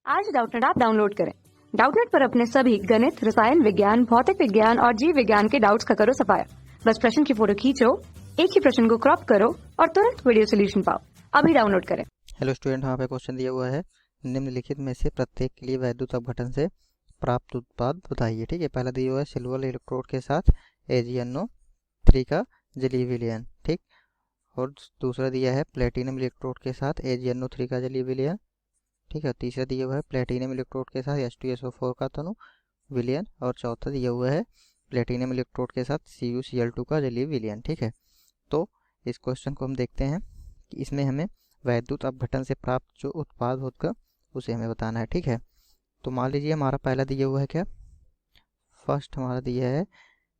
आज Doubtnut app download करें। Doubtnut पर अपने सभी गणित, रसायन विज्ञान, भौतिक विज्ञान और जीव विज्ञान के डाउट्स का करो सफाया। बस प्रश्न की फोटो खींचो, एक ही प्रश्न को क्रॉप करो और तुरंत वीडियो सोल्यूशन पाओ। अभी डाउनलोड करें। हेलो स्टूडेंट, यहाँ पे क्वेश्चन दिया हुआ है, निम्नलिखित में से प्रत्येक के लिए वैद्युत अपघटन से प्राप्त उत्पाद बताइए। ठीक है, पहला दिया हुआ है सिल्वर इलेक्ट्रोड के साथ AgNO3 का जलीय विलयन। ठीक, और दूसरा दिया है प्लेटिनम इलेक्ट्रोड के साथ AgNO3 का जलीय विलयन। ठीक है, तीसरा दिया हुआ है प्लेटिनम इलेक्ट्रोड के साथ H2SO4 का तनु विलयन। और चौथा दिया हुआ है प्लेटिनम इलेक्ट्रोड के साथ CuCl2 का जलीय विलयन। ठीक है, तो इस क्वेश्चन को हम देखते हैं कि इसमें हमें वैद्युत अपघटन से प्राप्त जो उत्पाद होगा उसे हमें बताना है। ठीक है, तो मान लीजिए हमारा पहला दिया हुआ है क्या, फर्स्ट हमारा दिया है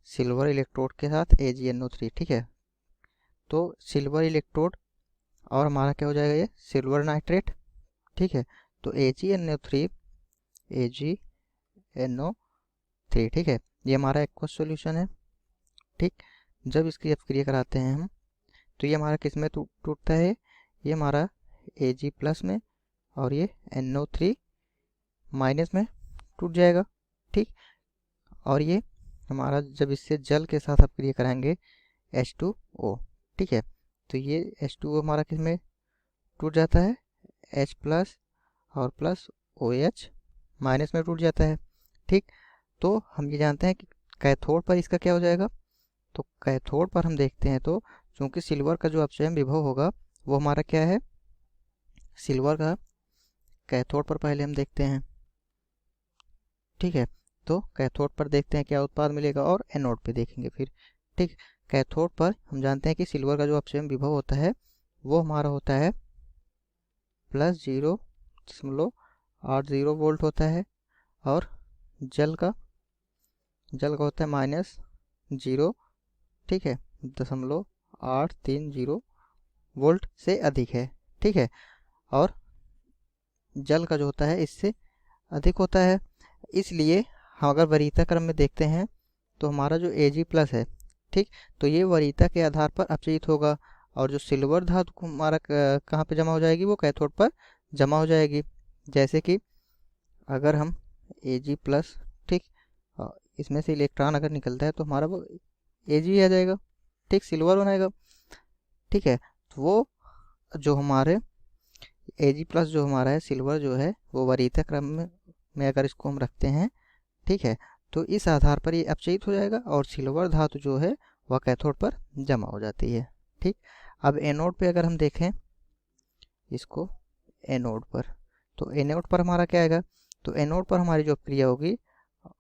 सिल्वर इलेक्ट्रोड के साथ AgNO3। ठीक है, तो सिल्वर इलेक्ट्रोड और हमारा क्या हो जाएगा, ये सिल्वर नाइट्रेट। ठीक है, तो AgNO3 ठीक है, ये हमारा एक्वस सॉल्यूशन है। ठीक, जब इसकी अपक्रिया कराते हैं हम तो ये हमारा किस में टूटता है, ये हमारा Ag प्लस में और ये NO3 माइनस में टूट जाएगा। ठीक, और ये हमारा जब इससे जल के साथ अपक्रिया कराएंगे H2O। ठीक है, तो ये H2O हमारा किस में टूट जाता है, H प्लस और प्लस OH माइनस में टूट जाता है। ठीक, तो हम ये जानते हैं कि कैथोड पर इसका क्या हो जाएगा, तो कैथोड पर हम देखते हैं तो चूंकि सिल्वर का जो अपचयन विभव होगा वो हमारा क्या है, सिल्वर का कैथोड पर पहले हम देखते हैं। ठीक है, तो कैथोड पर देखते हैं क्या उत्पाद मिलेगा और एनोड पे देखेंगे फिर। ठीक, कैथोड पर हम जानते हैं कि सिल्वर का जो अपचयन विभव होता है वो हमारा होता है +0.80 वोल्ट होता है और जल का होता है -0, ठीक है, 0.830 वोल्ट से अधिक है। ठीक है, और जल का जो होता है इससे अधिक होता है। इसलिए हम अगर वरीयता क्रम में देखते हैं तो हमारा जो Ag प्लस है, ठीक, तो ये वरीयता के आधार पर अपचयित होगा और जो सिल्वर धातु हमारा कहाँ पे जमा हो जाएगी, वो कैथोड पर जमा हो जाएगी। जैसे कि अगर हम Ag प्लस, ठीक, इसमें से इलेक्ट्रॉन अगर निकलता है तो हमारा वो Ag आ जाएगा। ठीक, सिल्वर बनाएगा। ठीक है, तो वो जो हमारे Ag प्लस जो हमारा है सिल्वर जो है वो वरीयता क्रम में अगर इसको हम रखते हैं, ठीक है, तो इस आधार पर ये अपचयित हो जाएगा और सिल्वर धातु जो है वह कैथोड पर जमा हो जाती है। ठीक, अब एनोड पे अगर हम देखें इसको, एनोड पर, तो एनोड पर हमारा क्या आएगा, तो एनोड पर हमारी जो क्रिया होगी,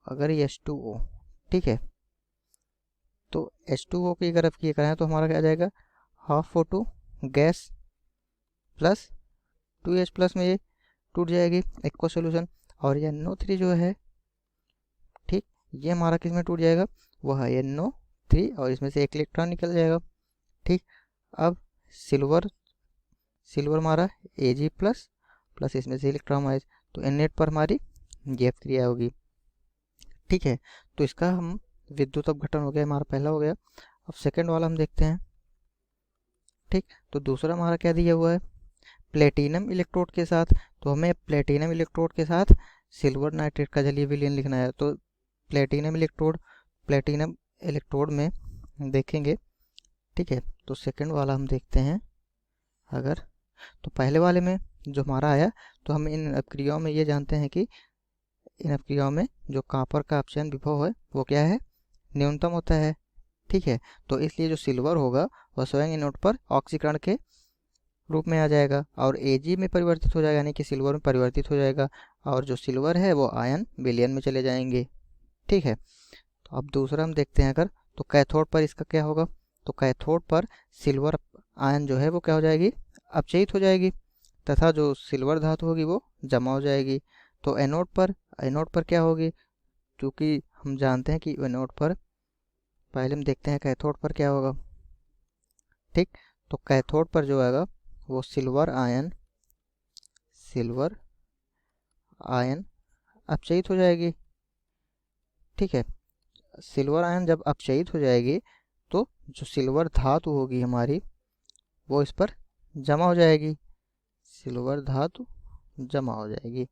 अगर ये H2O, ठीक है, तो H2O की अगर क्रिया करें तो हमारा क्या आ जाएगा, ½ O2 gas plus 2H plus में ये टूट जाएगी एक्वा सोल्यूशन। और ये NO3 जो है, ठीक, ये हमारा किस में टूट जाएगा, वह है NO3 और इसमें से एक इलेक्ट्रॉन निकल जाएगा। ठीक, अब सिल्वर हमारा Ag प्लस प्लस इसमें से इलेक्ट्रॉन आए तो Na पर हमारी ये क्रिया होगी। ठीक है, तो इसका हम विद्युत अपघटन हो गया, हमारा पहला हो गया। अब सेकंड वाला हम देखते हैं। ठीक, तो दूसरा हमारा क्या दिया हुआ है, प्लेटिनम इलेक्ट्रोड के साथ, तो हमें प्लेटिनम इलेक्ट्रोड के साथ सिल्वर नाइट्रेट का जलीय विलयन लिखना है। तो प्लेटिनम इलेक्ट्रोड में देखेंगे। ठीक है, तो सेकंड वाला हम देखते हैं। अगर तो पहले वाले में जो हमारा आया, तो हम इन अपक्रियाओं में ये जानते हैं कि इन अपक्रियाओं में जो कॉपर का अपचयन विभव है वो क्या है, न्यूनतम होता है। ठीक है, तो इसलिए जो सिल्वर होगा वह स्वयं एनोड पर ऑक्सीकरण के रूप में आ जाएगा और Ag में परिवर्तित हो जाएगा, यानी कि सिल्वर में परिवर्तित हो जाएगा और जो सिल्वर है वो आयन विलयन में चले जाएंगे। ठीक है, तो अब दूसरा हम देखते हैं अगर, तो कैथोड पर इसका क्या होगा, तो कैथोड पर सिल्वर आयन जो है वो क्या हो जाएगी, अपचयित हो जाएगी तथा जो सिल्वर धातु होगी वो जमा हो जाएगी। तो एनोड पर क्या होगी, क्योंकि हम जानते हैं कि एनोड पर, पहले हम देखते हैं कैथोड पर क्या होगा। ठीक, तो कैथोड पर जो आएगा वो सिल्वर आयन अपचयित हो जाएगी। ठीक है, सिल्वर आयन जब अपचयित हो जाएगी तो जो सिल्वर धातु होगी हमारी वो इस पर जमा हो जाएगी, सिल्वर धातु जमा हो जाएगी।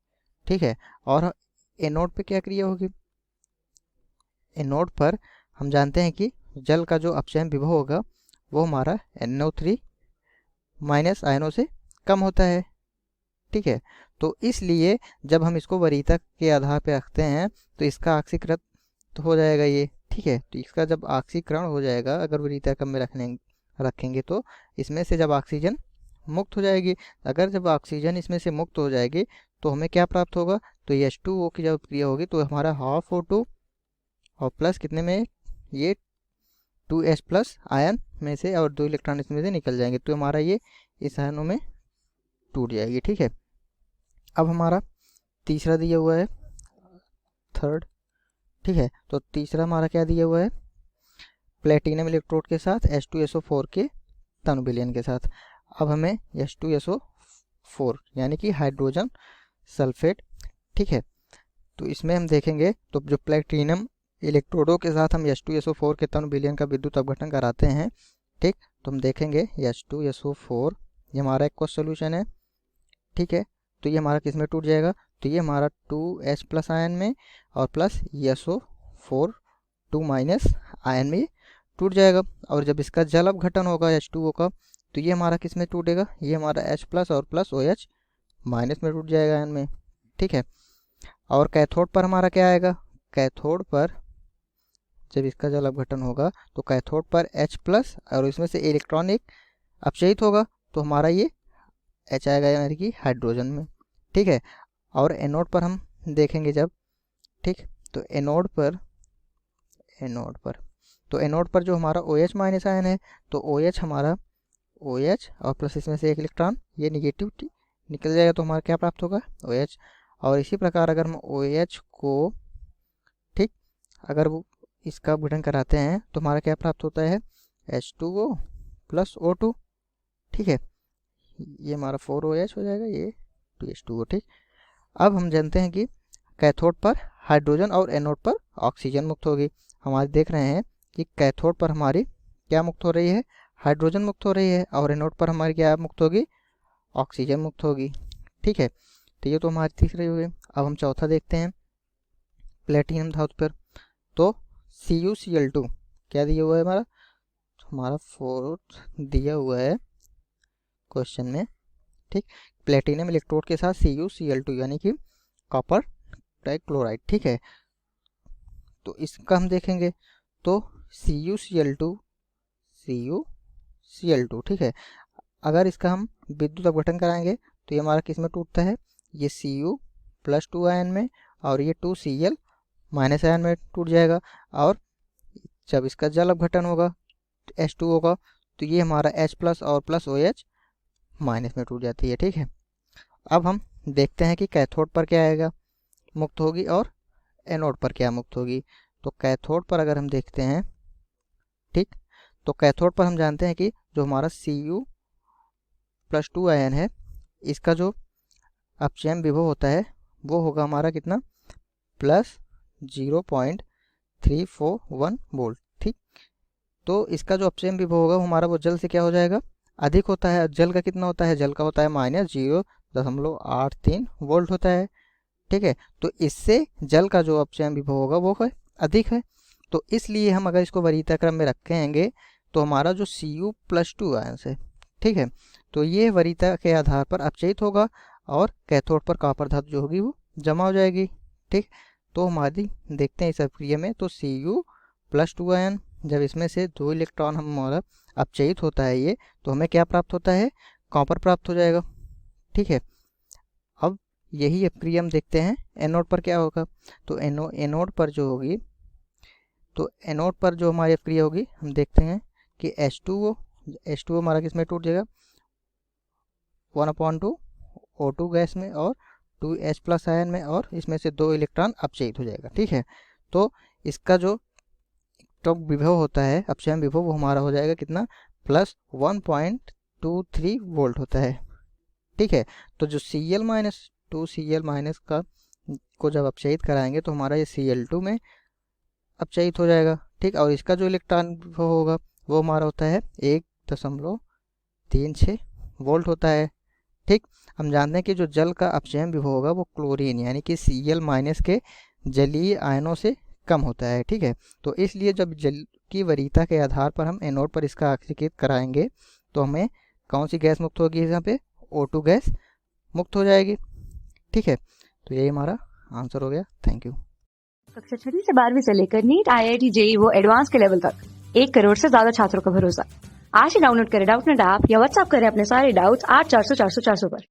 ठीक है। और एनोड पे क्या क्रिया होगी, एनोड पर हम जानते हैं कि जल का जो अपचयन विभव होगा वो हमारा NO3 माइनस आयनों से कम होता है। ठीक है, तो इसलिए जब हम इसको वरीयता के आधार पे रखते हैं तो इसका ऑक्सीकृत तो हो जाएगा ये। ठीक है, तो इसका जब ऑक्सीकरण हो जाएगा, अगर वरीयता कम में रखेंगे तो इसमें से जब ऑक्सीजन मुक्त हो जाएगी, अगर जब ऑक्सीजन इसमें से मुक्त हो जाएगी तो हमें क्या प्राप्त होगा, तो H2O की जब क्रिया होगी तो हमारा हाफ O2 और प्लस कितने में, ये 2H प्लस आयन में से, और 2 इलेक्ट्रॉन इसमें से निकल जाएंगे, तो हमारा ये इस आयनों में टूट जाएगी। ठीक है, अब हमारा तीसरा दिया हुआ है, थर्ड। ठीक है, तो तीसरा हमारा क्या दिया हुआ है, प्लेटिनम इलेक्ट्रोड के साथ H2SO4 के तनु विलयन के साथ। अब हमें H2SO4 यानी कि हाइड्रोजन सल्फेट, ठीक है, तो इसमें हम देखेंगे तो जो प्लेटिनम इलेक्ट्रोडों के साथ हम H2SO4 के तनु विलयन का विद्युत अपघटन कराते हैं, ठीक, तो हम देखेंगे H2SO4 ये हमारा एक्वस सोल्यूशन है। ठीक है, तो ये हमारा किस में टूट जाएगा, तो ये हमारा 2H प्लस आयन में और प्लस SO4 2 माइनस आयन में टूट जाएगा। और जब इसका जल अपघटन होगा H2O का, तो ये हमारा किस में टूटेगा, ये हमारा H प्लस और प्लस OH माइनस में टूट जाएगा आयन में। ठीक है, और कैथोड पर हमारा क्या आएगा, कैथोड पर जब इसका जल अपघटन होगा तो कैथोड पर H प्लस और इसमें से इलेक्ट्रॉन एक अपचयित होगा, तो हमारा ये H आएगा यानी कि हाइड्रोजन में। ठीक है, और एनोड पर हम देखेंगे जब, ठीक, तो एनोड पर जो हमारा OH माइनस आयन है, तो OH हमारा OH और प्लस इसमें से एक इलेक्ट्रॉन ये निगेटिव निकल जाएगा, तो हमारा क्या प्राप्त होगा, OH। और इसी प्रकार अगर हम OH को, ठीक, अगर वो इसका अपघटन कराते हैं तो हमारा क्या प्राप्त होता है, H2O प्लस O2। ठीक है, ये हमारा 4OH हो जाएगा, ये 2H2O। ठीक, अब हम जानते हैं कि कैथोड पर हाइड्रोजन और एनोड पर ऑक्सीजन मुक्त होगी। हमारे देख रहे हैं कि कैथोड पर हमारी क्या मुक्त हो रही है, हाइड्रोजन मुक्त हो रही है, और एनोड पर हमारी क्या मुक्त होगी, ऑक्सीजन मुक्त होगी। ठीक है, तो ये तो हमारी तीसरी हो गई। अब हम चौथा देखते हैं प्लेटिनम धातु पर, तो CuCl2 क्या दिया हुआ है हमारा, हमारा फोर्थ दिया हुआ है क्वेश्चन में। ठीक, प्लेटिनम इलेक्ट्रोड के साथ CuCl2 यानी कि कॉपर ट्राइक्लोराइड। ठीक है, तो इसका हम देखेंगे तो CuCl2, ठीक है, अगर इसका हम विद्युत अपघटन कराएंगे तो ये हमारा किस में टूटता है, ये Cu प्लस 2 आयन में और ये 2Cl माइनस आयन में टूट जाएगा। और जब इसका जल अपघटन होगा H2O का, तो ये हमारा H प्लस और प्लस OH माइनस में टूट जाती है। ठीक है, अब हम देखते हैं कि कैथोड पर क्या आएगा, मुक्त होगी, और एनोड पर क्या मुक्त होगी। तो कैथोड पर अगर हम देखते हैं, ठीक, तो कैथोड पर हम जानते हैं कि जो हमारा Cu प्लस 2 आयन है, इसका जो अपचयन विभव होता है वो होगा हमारा कितना, प्लस 0.341 वोल्ट। ठीक, तो इसका जो अपचयन विभव होगा वो हमारा वो जल से क्या हो जाएगा, अधिक होता है। जल का कितना होता है, जल का होता है -0.83 वोल्ट होता है। ठीक है, तो इससे जल का जो अपचयन विभव होगा वो है अधिक है। तो इसलिए हम अगर इसको वरीयता क्रम में रखेंगे तो हमारा जो Cu प्लस 2 आयन है, ठीक है, तो ये वरीयता के आधार पर अपचयित होगा और कैथोड पर कॉपर धातु जो होगी वो जमा हो जाएगी। ठीक, तो हमारी देखते हैं इस अभिक्रिया में, तो Cu प्लस 2 आयन जब इसमें से 2 इलेक्ट्रॉन हमारा अपचयित होता है ये, तो हमें क्या प्राप्त होता है, कॉपर प्राप्त हो जाएगा। ठीक है, अब यही अभिक्रिया हम देखते हैं एनोड पर क्या होगा, तो एनोड पर जो होगी, तो एनोड पर जो हमारी अभिक्रिया होगी हम देखते हैं कि H2O हमारा किस में टूट जाएगा, 1/2 O2 गैस में और 2H प्लस आयन में, और इसमें से 2 इलेक्ट्रॉन अपचयित हो जाएगा। ठीक है, तो इसका जो तो विभव होता है, अपचयन विभव, वो हमारा हो जाएगा कितना, प्लस 1.23 वोल्ट होता है। ठीक है, तो जो Cl माइनस 2Cl माइनस का को जब अपचयित कराएंगे तो हमारा ये Cl2 में अपचयित हो जाएगा। ठीक, और इसका जो इलेक्ट्रॉन विभव होगा वो हमारा होता है 1.36 वोल्ट होता है। ठीक, हम जानते हैं कि जो जल का अपचयन विभव होगा वो क्लोरीन यानी कि Cl- के जलीय आयनों से कम होता है। ठीक है, तो इसलिए जब जल की वरीयता के आधार पर हम एनोड पर इसका ऑक्सीकृत कराएंगे तो हमें कौन सी गैस मुक्त होगी, यहाँ पे O2 गैस मुक्त हो जाएगी। ठीक है, तो यही हमारा आंसर हो गया। Thank you. कक्षा 6वीं से 12वीं से लेकर नीट, IIT, JEE वो एडवांस के लेवल तक 1 करोड़ से ज्यादा छात्रों का भरोसा। आज ही डाउनलोड करें डाउटनेट ऐप या व्हाट्सएप करें अपने सारे डाउट्स 8400 400 400 पर।